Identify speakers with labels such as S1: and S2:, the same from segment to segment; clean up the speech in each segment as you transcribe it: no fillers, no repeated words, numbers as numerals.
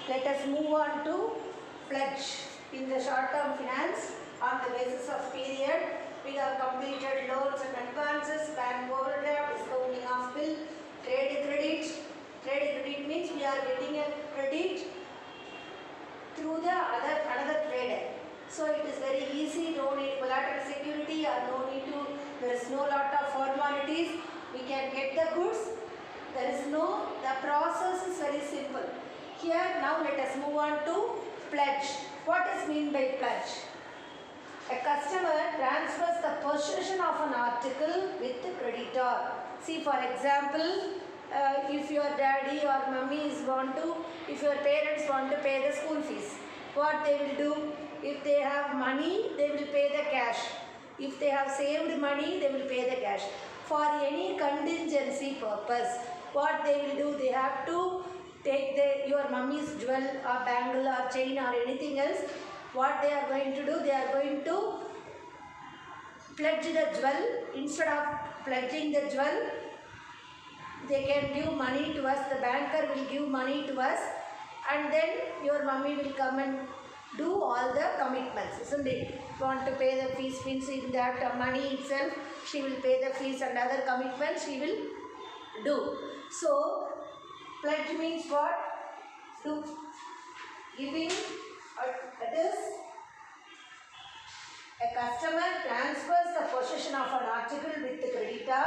S1: Let us move on to pledge. In the short-term finance, on the basis of period, we have completed loans and advances, bank overdraft, discounting of bill, trade credit. Trade credit means we are getting a credit through the another trader. So it is very easy, no need collateral security or no need to, there is no lot of formalities. We can get the goods. There is no, the process is very simple. Here now let us move on to pledge. What is mean by pledge? A customer transfers the possession of an article with the creditor. See, for example, if your daddy or mummy is if your parents want to pay the school fees, what they will do? If they have money, they will pay the cash. If they have saved money, they will pay the cash. For any contingency purpose, what they will do? They have to take your mummy's jewel or bangle or chain or anything else. What they are going to do? They are going to pledge the jewel. Instead of pledging the jewel, they can give money to us. The banker will give money to us, and then your mummy will come and do all the commitments, isn't it? If you want to pay the fees, means in that money itself, she will pay the fees and other commitments she will do. So, pledge means what? To giving, that is, a customer transfers the possession of an article with the creditor.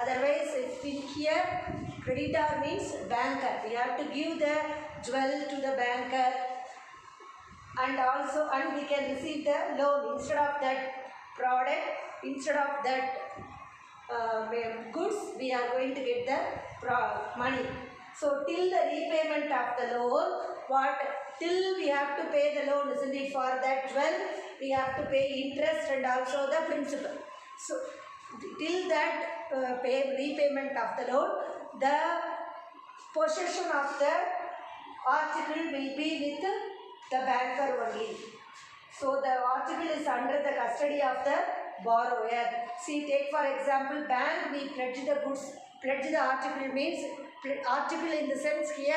S1: Otherwise, if in here, creditor means banker. We have to give the jewel to the banker, and we can receive the loan. Instead of that product, instead of that goods, we are going to get the money. So till the repayment of the loan, till we have to pay the loan, isn't it? For that jewel, we have to pay interest and also the principal. So till that repayment of the loan, the possession of the article will be with the banker only. So the article is under the custody of the borrower. See, take for example, bank, we pledge the goods. Pledge the article means, article in the sense here,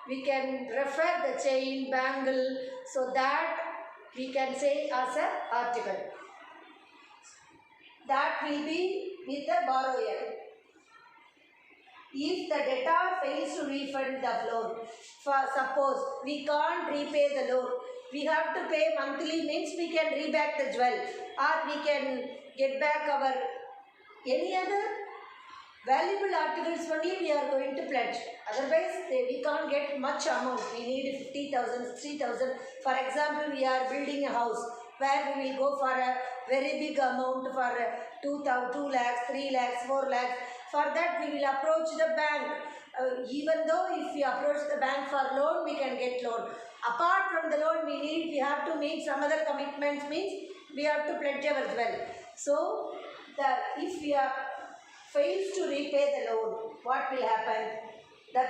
S1: we can refer the chain, bangle, so that we can say as an article. That will be with the borrower. If the debtor fails to refund the loan, for suppose we can't repay the loan, we have to pay monthly, means we can reback the jewel, or we can get back our any other valuable articles only we are going to pledge. Otherwise, we can't get much amount. We need 50,000, 60,000. For example, we are building a house where we will go for a very big amount for 2 lakhs, 3 lakhs, 4 lakhs. For that, we will approach the bank. Even though if we approach the bank for loan, we can get loan. Apart from the loan, we have to make some other commitments, means we have to pledge our jewel. So, if we fails to repay the loan, what will happen? The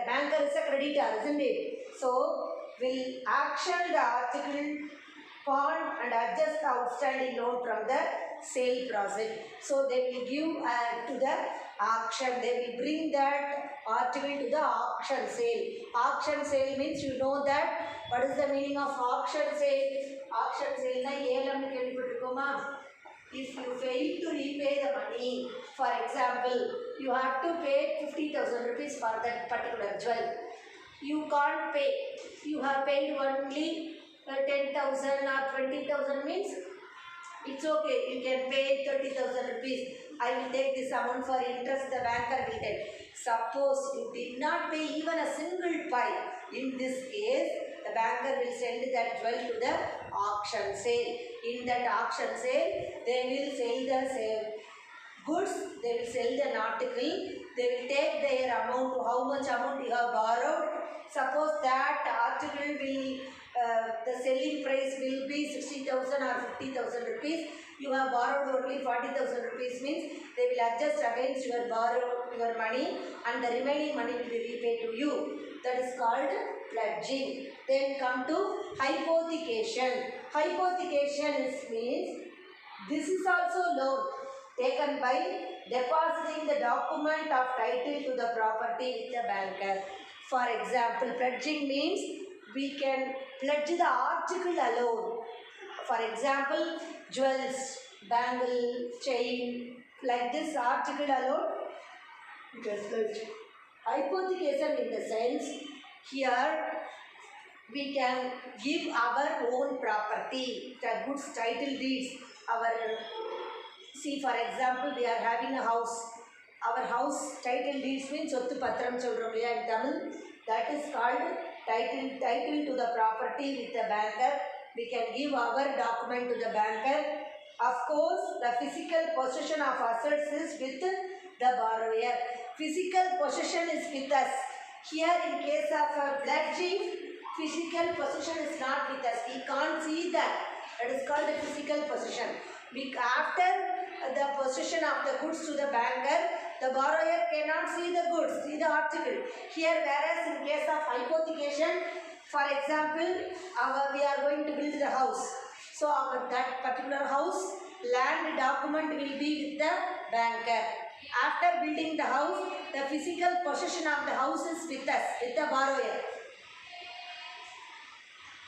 S1: banker is a creditor, isn't it? So, will auction the article, pawn and adjust the outstanding loan from the sale process. So, they will give to the auction, they will bring that article to the auction sale. Auction sale means, you know that, what is the meaning of auction sale? Auction sale na ஏலம் கேள்விப்பட்டிருக்கோமா? If you fail to repay the money, for example, you have to pay 50,000 rupees for that particular jewel. You can't pay. You have paid only 10,000 or 20,000, means it's okay. You can pay 30,000 rupees. I will take this amount for interest, the banker will take. Suppose you did not pay even a single pie. In this case, the banker will send that jewel to the auction sale. In that auction sale, they will sell the goods, they will sell an article, they will take their amount, how much amount you have borrowed. Suppose that article will, the selling price will be 60,000 or 50,000 rupees. You have borrowed only 40,000 rupees, means they will adjust against your money, and the remaining money will be repaid to you. That is called pledging. Then come to hypothecation. Hypothecation means, this is also loan taken by depositing the document of title to the property with the banker. For example, pledging means we can pledge the article alone. For example, jewels, bangle, chain, like this article alone, we can pledge. Hypothecation in the sense, here we can give our own property, the goods, title deeds, our, see for example, we are having a house. Our house title deeds means Sottu Patram Solrom in Tamil. That is called title to the property with the banker. We can give our document to the banker. Of course, the physical possession of assets is with the borrower. Physical possession is with us. Here in case of pledging, physical possession is not with us. We can't see that. That is called the physical possession. After the possession of the goods to the banker, the borrower cannot see the goods, see the article. Here, whereas in case of hypothecation, for example, we are going to build the house. So, that particular house, land document will be with the banker. After building the house, the physical possession of the house is with us, with the borrower.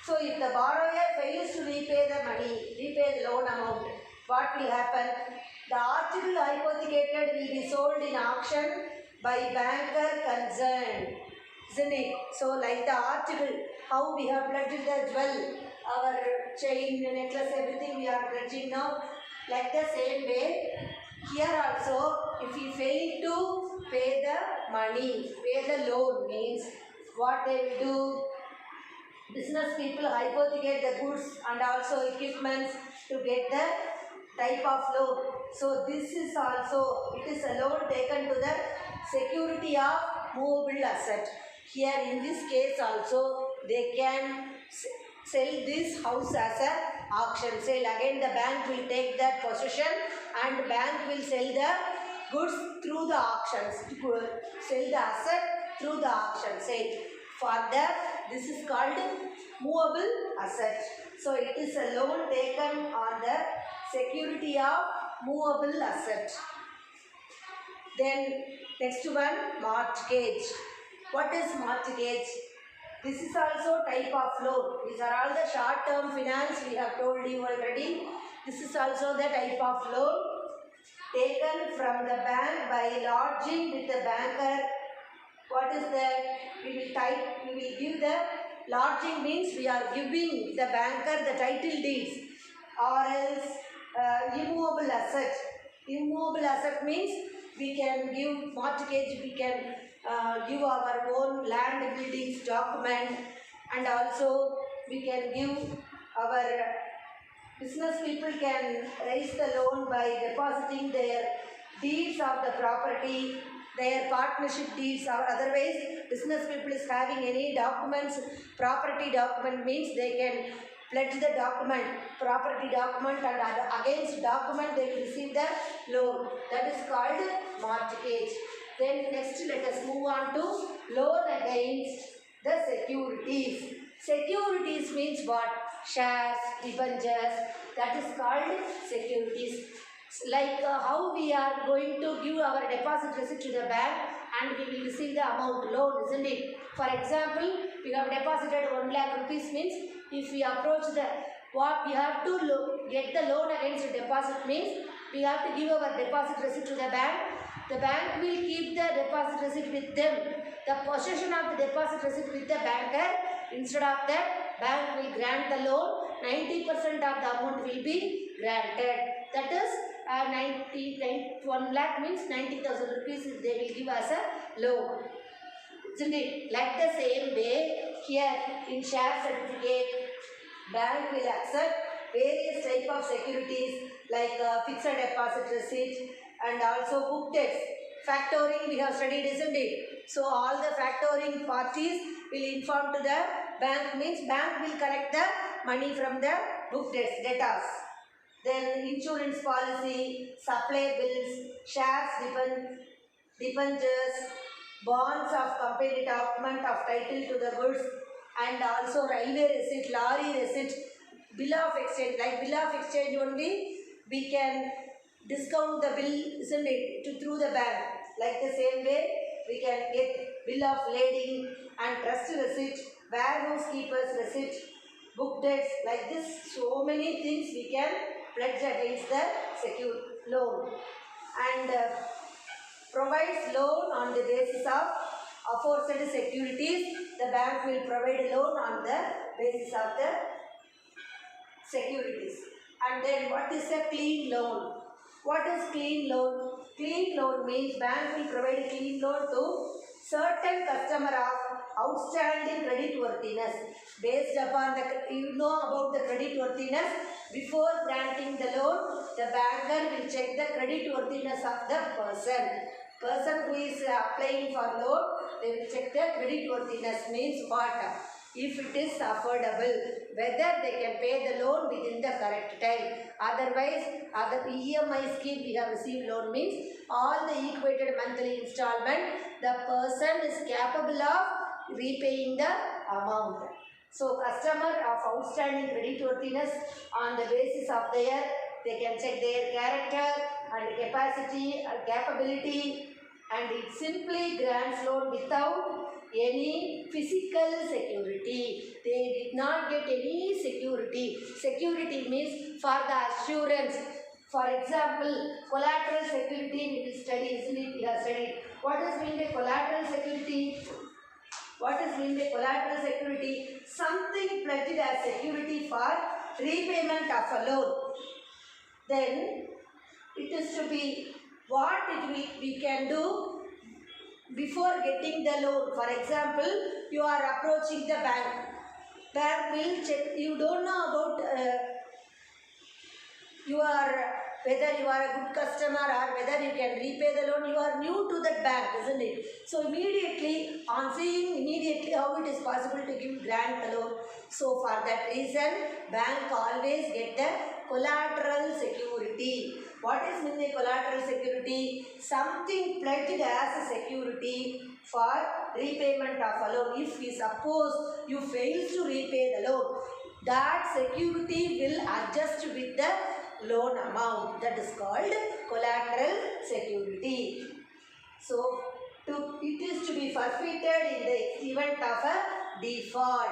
S1: So, if the borrower fails to repay the money, repay the loan amount, what will happen? The article hypothecated will be sold in auction by banker concerned, isn't it? So, like the article, how we have pledged the jewel, our chain, necklace, everything we are pledging now. Like the same way, here also, if we fail to pay the money, pay the loan, means what they will do? Business people hypothecate the goods and also equipments to get the type of loan. So this is also, it is a loan taken to the security of movable asset. Here in this case also, they can sell this house as a auction sale. Again the bank will take that possession and bank will sell the goods through the auctions, sell the asset through the auction sale. For that, this is called movable asset. So it is a loan taken on the security of movable asset. Then next one, mortgage. What is mortgage? This is also type of loan. These are all the short-term finance we have told you already. This is also the type of loan taken from the bank by lodging with the banker. What is that? We will give the lodging means we are giving the banker the title deeds, or else immovable asset. Immovable asset means we can give mortgage, we can give our own land buildings document, and also we can give our business people can raise the loan by depositing their deeds of the property, their partnership deeds, or otherwise business people is having any documents, property document means they can pledge the document, property document, and against document they will receive the loan. That is called mortgage. Then next let us move on to loan against the securities. Securities means what? Shares, debentures, that is called securities. Like how we are going to give our deposit receipt to the bank and we will receive the amount loan, isn't it? For example, we have deposited 1 lakh rupees means if we approach the what we have to get the loan against the deposit means we have to give our deposit receipt to the bank. The bank will keep the deposit receipt with them. The possession of the deposit receipt with the banker. Instead of that, bank will grant the loan. 90% of the amount will be granted. That is 1 lakh means 90,000 rupees they will give as a loan. Isn't it? Like the same way, here in share certificate, bank will accept various type of securities like fixed deposit receipt and also book debts. Factoring we have studied, isn't it? So all the factoring parties will inform to the bank, means bank will collect the money from the book debts, debtors. Then insurance policy, supply bills, shares, debentures, bonds of company document of title to the goods, and also railway receipt, lorry receipt, bill of exchange. Like bill of exchange only we can discount the bill, isn't it, through the bank. Like the same way we can get bill of lading and trust receipt, warehouse keeper's receipt, book debts, like this so many things we can pledge against the secure loan. And provides loan on the basis of aforesaid securities. The bank will provide a loan on the basis of the securities. And then what is a clean loan? What is clean loan? Clean loan means bank will provide a clean loan to certain customer of outstanding credit worthiness. Based upon the, you know about the credit worthiness, before granting the loan, the banker will check the credit worthiness of the person who is applying for loan. They will check the credit worthiness. Means what? If it is affordable, whether they can pay the loan within the correct time. Otherwise, other EMI scheme we have received loan means all the equated monthly installment, the person is capable of repaying the amount. So, customer of outstanding credit worthiness, on the basis of their, they can check their character and capacity and capability, and it simply grants loan without any physical security. They did not get any security. Security means for the assurance. For example, collateral security we will study, isn't it? We have studied. What does mean by collateral security? What is mean by collateral security? Something pledged as security for repayment of a loan. Then it is to be what we can do before getting the loan. For example, you are approaching the bank. Bank will check. You don't know about whether you are a good customer or whether you can repay the loan. You are new to that bank, isn't it? So immediately, on seeing immediately how it is possible to grant the loan. So for that reason, bank always get the collateral security. What is mean by collateral security? Something pledged as a security for repayment of a loan. If we suppose you fail to repay the loan, that security will adjust with the loan amount. That is called collateral security. So, it is to be forfeited in the event of a default.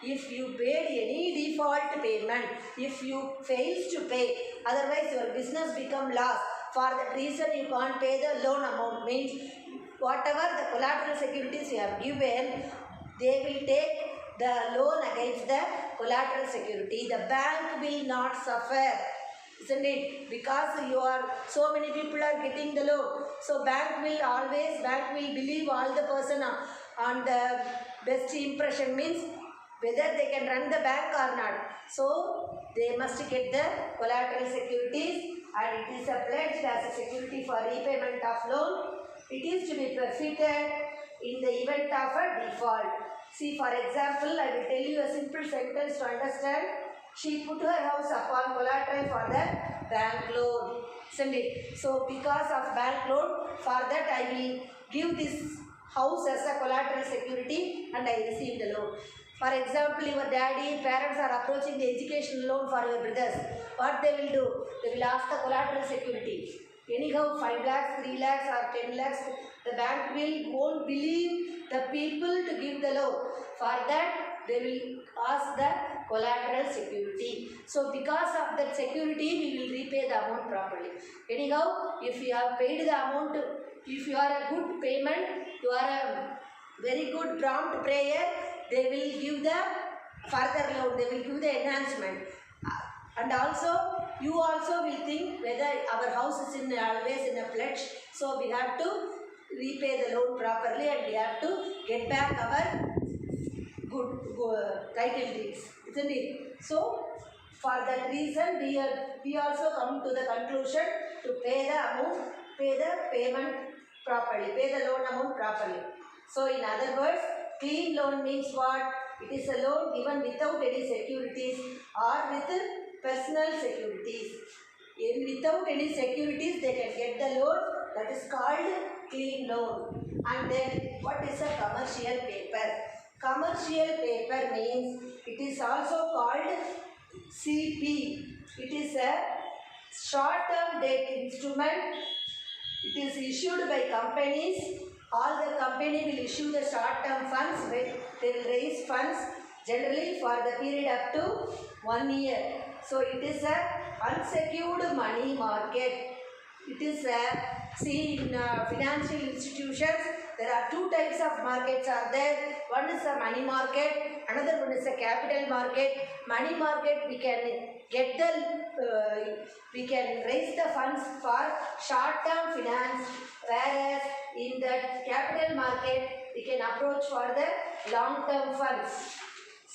S1: If you paid any default payment, if you fails to pay, otherwise your business become loss. For that reason you can't pay the loan amount. Means whatever the collateral securities you have given, they will take the loan against the collateral security. The bank will not suffer, isn't it? Because you are, so many people are getting the loan. So bank will believe all the person on the best impression, means whether they can run the bank or not. So they must get the collateral securities, and it is a pledge as a security for repayment of loan. It is to be forfeited in the event of a default. See, for example, I will tell you a simple sentence to understand. She put her house upon collateral for the bank loan, isn't it? So because of bank loan, for that I will give this house as a collateral security and I receive the loan. For example, your parents are approaching the education loan for your brothers. What they will do? They will ask the collateral security. Anyhow, 5 lakhs, 3 lakhs or 10 lakhs, the bank won't believe the people to give the loan. For that, they will ask the collateral security. So, because of that security, we will repay the amount properly. Anyhow, if you have paid the amount, if you are a good payment, you are a very good prompt prayer, they will give the further loan, they will give the enhancement. And also, you also will think whether our house is always in a pledge, so we have to repay the loan properly and we have to get back our good title deeds, isn't it? So, for that reason, we also come to the conclusion to pay the amount, pay the payment properly, pay the loan amount properly. So, in other words, clean loan means what? It is a loan given without any securities or with personal securities. Without any securities, they can get the loan. That is called clean loan. And then, what is a commercial paper? Commercial paper means it is also called CP. It is a short-term debt instrument. It is issued by companies All the company will issue the short-term funds. They will raise funds generally for the period up to 1 year. So it is a unsecured money market. It is see in financial institutions there are two types of markets are there. One is a money market, another one is a capital market. Money market we can get the we can raise the funds for short-term finance, whereas in the capital market we can approach for the long-term funds.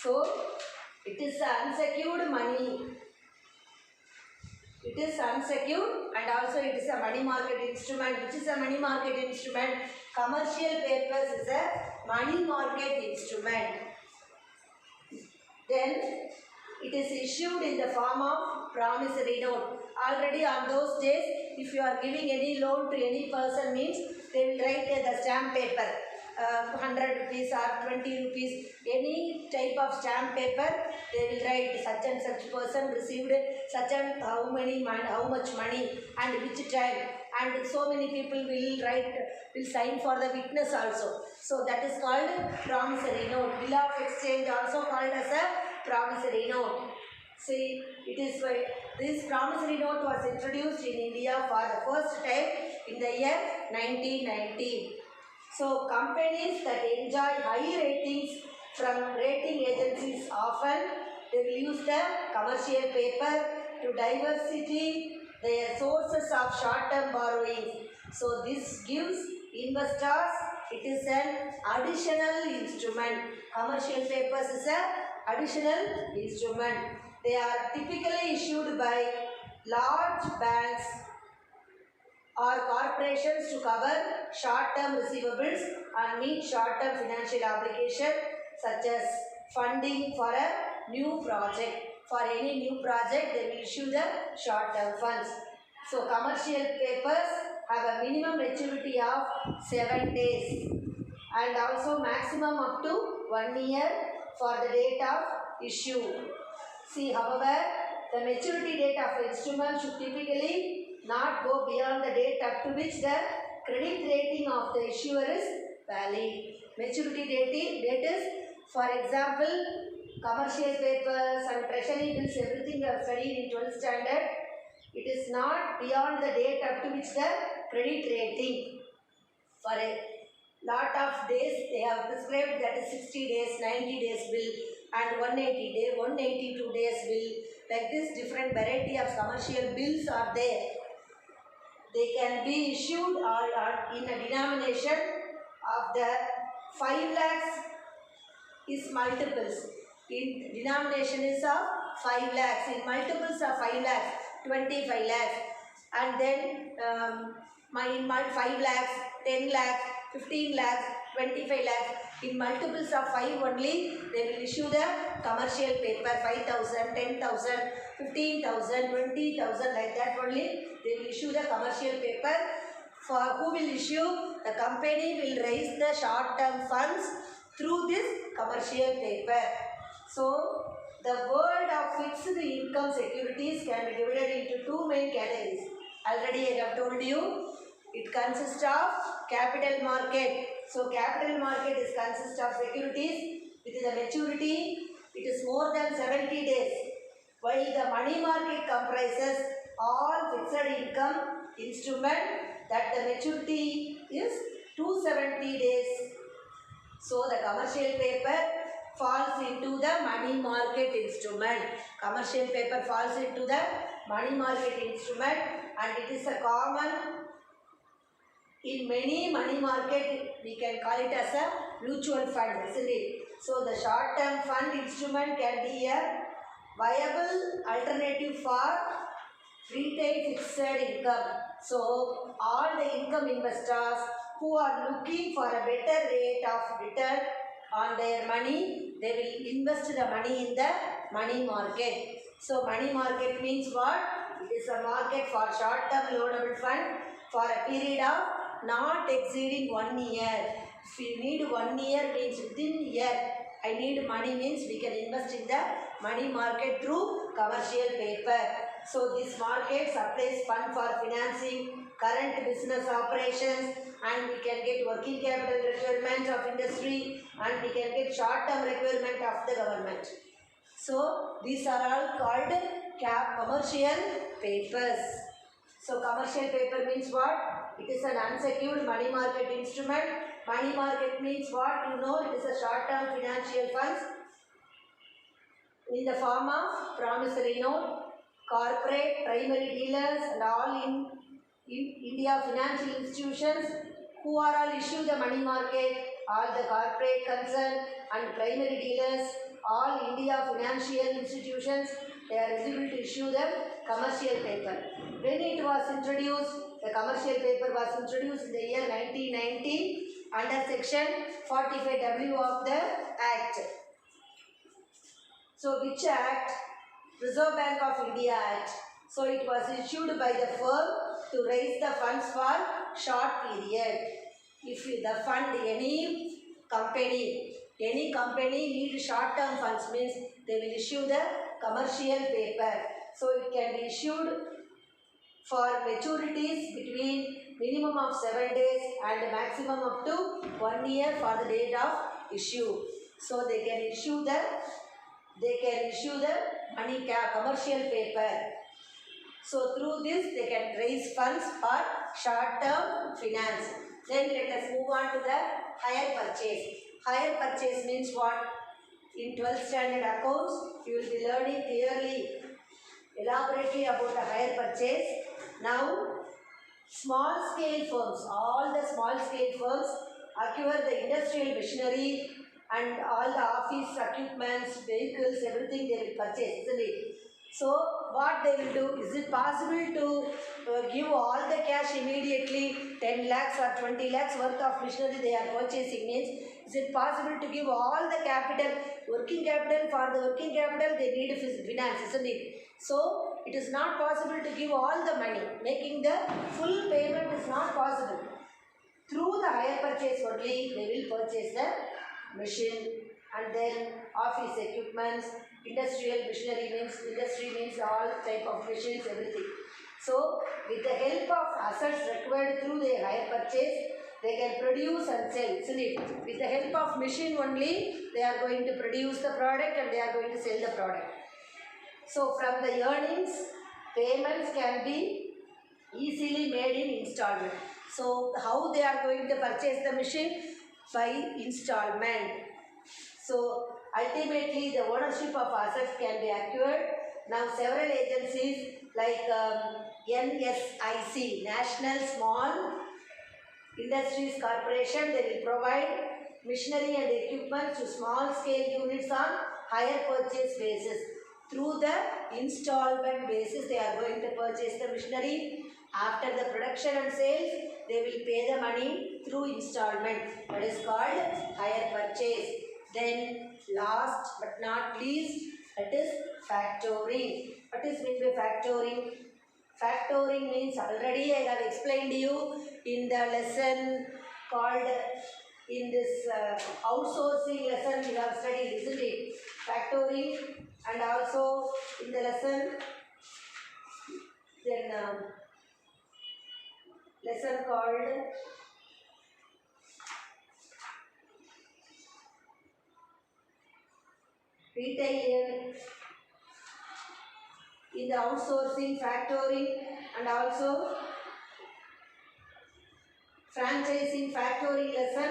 S1: So it is unsecured money. It is unsecured and also it is a money market instrument. Which is a money market instrument? Commercial papers is a money market instrument. Then it is issued in the form of promissory note. Already on those days, if you are giving any loan to any person means they will write the stamp paper. 100 rupees or 20 rupees, any type of stamp paper, they will write such and such person received such and how much money and which time, and so many people will sign for the witness also. So that is called promissory note. Bill of exchange also called as a promissory note. See, it is this promissory note was introduced in India for the first time in the year 1990. So companies that enjoy high ratings from rating agencies often they will use the commercial paper to diversify their sources of short-term borrowing. So this gives investors, it is an additional instrument. Commercial papers is an additional instrument. They are typically issued by large banks or corporations to cover short-term receivables and meet short-term financial obligations such as funding for a new project. For any new project, they will issue the short-term funds. So commercial papers have a minimum maturity of 7 days and also maximum up to 1 year for the date of issue. See, however, the maturity date of instrument should typically not go beyond the date up to which the credit rating of the issuer is valid. Maturity date is, for example, commercial papers and treasury bills, everything we have studied in 12th standard. It is not beyond the date up to which the credit rating. For a lot of days they have prescribed, that is 60 days, 90 days bill and 182 days bill. Like this, different variety of commercial bills are there. They can be issued or in a denomination of the 5 lakhs is multiples. In denomination is of 5 lakhs. In multiples of 5 lakhs, 25 lakhs. And then in 5 lakhs, 10 lakhs, 15 lakhs, 25 lakhs. In multiples of 5 only, they will issue the commercial paper, 5,000, 10,000, 15,000, 20,000, like that only. They will issue the commercial paper. For who will issue? The company will raise the short-term funds through this commercial paper. So, the world of fixed income securities can be divided into two main categories. Already I have told you, it consists of capital market. So, capital market consists of securities with the maturity, it is more than 70 days. While the money market comprises all fixed income instrument that the maturity is 270 days. So the commercial paper falls into the money market instrument. Commercial paper falls into the money market instrument and it is a common in many money market, we can call it as a mutual fund, isn't it? So the short term fund instrument can be a viable alternative for retail fixed income. So all the income investors who are looking for a better rate of return on their money, they will invest the money in the money market. So money market means what? It is a market for short term loanable fund for a period of not exceeding 1 year. If you need 1 year means within year, I need money means we can invest in the money market through commercial paper. So this market supplies fund for financing current business operations, and we can get working capital requirement of industry, and we can get short-term requirement of the government. So these are all called commercial papers. So commercial paper means what? It is an unsecured money market instrument. Money market means what? You know, it is a short-term financial funds in the form of promissory note, corporate, primary dealers, and all in India financial institutions who are all issue the money market, all the corporate concern and primary dealers, all India financial institutions, they are eligible to issue the commercial paper. When it was introduced, the commercial paper was introduced in the year 1990 under section 45W of the Act. So which Act? Reserve Bank of India Act. So it was issued by the firm to raise the funds for short period. If the fund, any company need short-term funds, means they will issue the commercial paper. So it can be issued for maturities between minimum of 7 days and maximum up to 1 year for the date of issue. So they can issue the money commercial paper. So through this they can raise funds for short-term finance. Then let us move on to the hire purchase. Hire purchase means what? In 12th standard accounts, you will be learning clearly, elaborately about the hire purchase. Now, small scale firms, all the small scale firms acquire the industrial machinery and all the office equipments, vehicles, everything they will purchase, isn't it? So what they will do, is it possible to give all the cash immediately, 10 lakhs or 20 lakhs worth of machinery they are purchasing, means is it possible to give all the capital, working capital? For the working capital they need finance, isn't it? So it is not possible to give all the money, making the full payment is not possible. Through the hire purchase only they will purchase the machine, and then office equipments, industrial machinery means all type of machines, everything. So with the help of assets required through the hire purchase, they can produce and sell, isn't it? With the help of machine only, they are going to produce the product and they are going to sell the product. So from the earnings, payments can be easily made in installment. So how they are going to purchase the machine? By installment. So ultimately the ownership of assets can be acquired. Now several agencies like NSIC, National Small Industries Corporation, they will provide machinery and equipment to small scale units on hire purchase basis. Through the installment basis they are going to purchase the machinery. After the production and sales, they will pay the money through installment. That is called hire purchase. Then last but not least, that is factoring. What is meant by factoring? Factoring means, already I have explained to you in the lesson called, in this outsourcing lesson we have studied, isn't it? Factoring, and also in the lesson called retail, in the outsourcing, factoring, and also franchising. Factoring lesson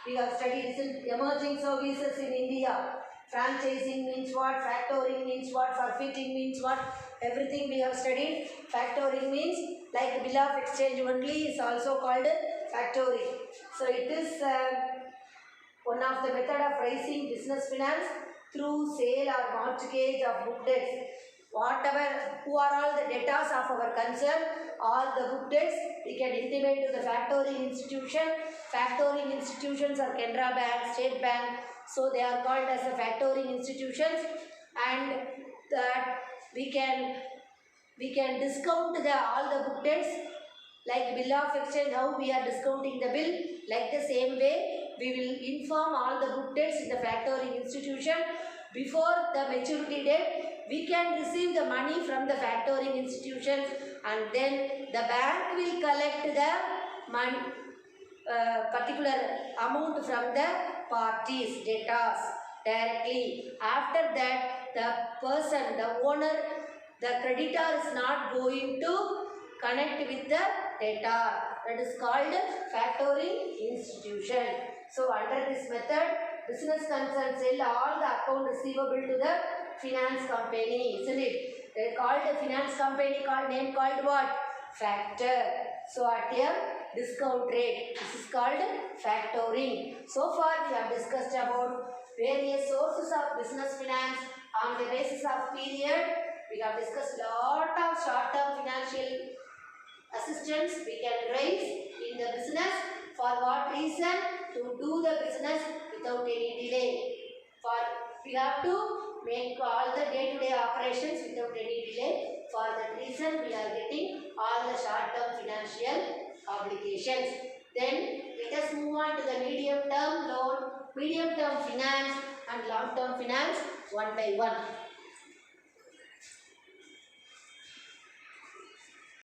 S1: we have studied emerging services in India. Franchising means what? Factoring means what? Forfeiting means what? Everything we have studied. Factoring means like bill of exchange only is also called factoring. So it is one of the method of raising business finance through sale or mortgage of book debts. Who are all the debtors of our concern, all the book debts, we can intimate to the factoring institution. Factoring institutions are Canara Bank, State Bank, so they are called as the factoring institutions, and that we can discount all the book debts, like bill of exchange, how we are discounting the bill, like the same way we will inform all the book debts in the factoring institution. before the maturity date, we can receive the money from the factoring institutions, and then the bank will collect the money, particular amount from the parties, debtors directly. After that, the person, the owner, the creditor is not going to connect with the debtor. That is called factoring institution. So under this method, business concern sell all the account receivable to the finance company, isn't it? They called the finance company, called name called what? Factor. So at a discount rate, this is called factoring. So far we have discussed about various sources of business finance on the basis of period. We have discussed lot of short-term financial assistance we can raise in the business. For what reason? To do the business without any delay. For we have to make all the day-to-day operations without any delay. For that reason, we are getting all the short-term financial obligations. Then let us move on to the medium-term loan, medium-term finance and long-term finance one by one.